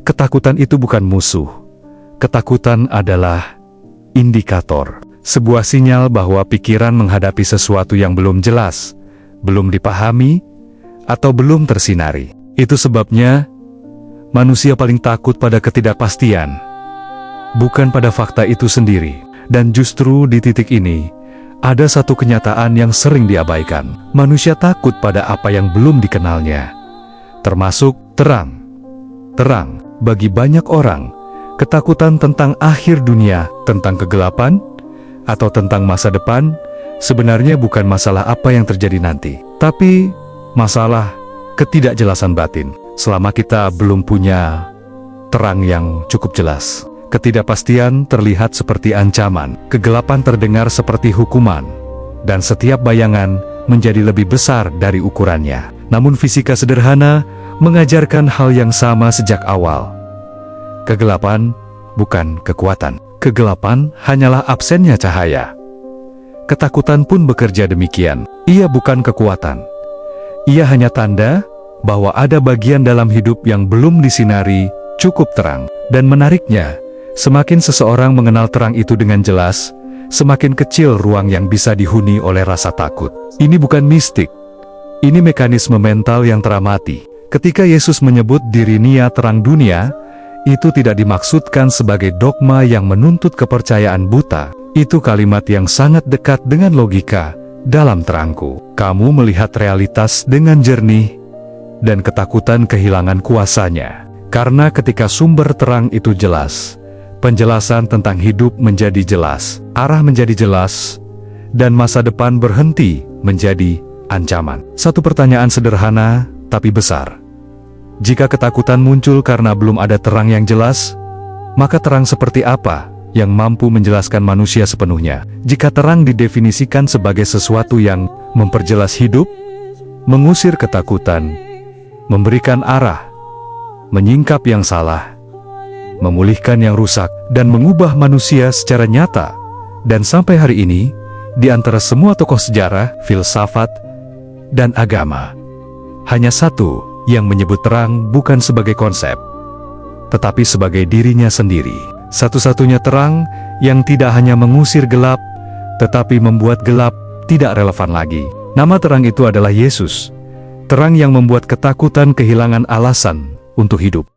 Ketakutan itu bukan musuh. Ketakutan adalah indikator, sebuah sinyal bahwa pikiran menghadapi sesuatu yang belum jelas, belum dipahami, atau belum tersinari. Itu sebabnya manusia paling takut pada ketidakpastian, bukan pada fakta itu sendiri. Dan justru di titik ini, ada satu kenyataan yang sering diabaikan. Manusia takut pada apa yang belum dikenalnya, termasuk terang. Terang, bagi banyak orang, ketakutan tentang akhir dunia, tentang kegelapan, atau tentang masa depan, sebenarnya bukan masalah apa yang terjadi nanti, tapi masalah ketidakjelasan batin. Selama kita belum punya terang yang cukup jelas, ketidakpastian terlihat seperti ancaman, kegelapan terdengar seperti hukuman, dan setiap bayangan menjadi lebih besar dari ukurannya. Namun fisika sederhana mengajarkan hal yang sama sejak awal. Kegelapan bukan kekuatan. Kegelapan hanyalah absennya cahaya. Ketakutan pun bekerja demikian. Ia bukan kekuatan. Ia hanya tanda bahwa ada bagian dalam hidup yang belum disinari cukup terang. Dan menariknya, semakin seseorang mengenal terang itu dengan jelas, semakin kecil ruang yang bisa dihuni oleh rasa takut. Ini bukan mistik. Ini mekanisme mental yang teramati. Ketika Yesus menyebut dirinya terang dunia, itu tidak dimaksudkan sebagai dogma yang menuntut kepercayaan buta. Itu kalimat yang sangat dekat dengan logika. Dalam terangku, kamu melihat realitas dengan jernih, dan ketakutan kehilangan kuasanya. Karena ketika sumber terang itu jelas, penjelasan tentang hidup menjadi jelas, arah menjadi jelas, dan masa depan berhenti menjadi ancaman. Satu pertanyaan sederhana, tapi besar. Jika ketakutan muncul karena belum ada terang yang jelas, maka terang seperti apa yang mampu menjelaskan manusia sepenuhnya? Jika terang didefinisikan sebagai sesuatu yang memperjelas hidup, mengusir ketakutan, memberikan arah, menyingkap yang salah, memulihkan yang rusak, dan mengubah manusia secara nyata, dan sampai hari ini, di antara semua tokoh sejarah, filsafat, dan agama, hanya satu yang menyebut terang bukan sebagai konsep, tetapi sebagai dirinya sendiri. Satu-satunya terang yang tidak hanya mengusir gelap, tetapi membuat gelap tidak relevan lagi. Nama terang itu adalah Yesus, terang yang membuat ketakutan kehilangan alasan untuk hidup.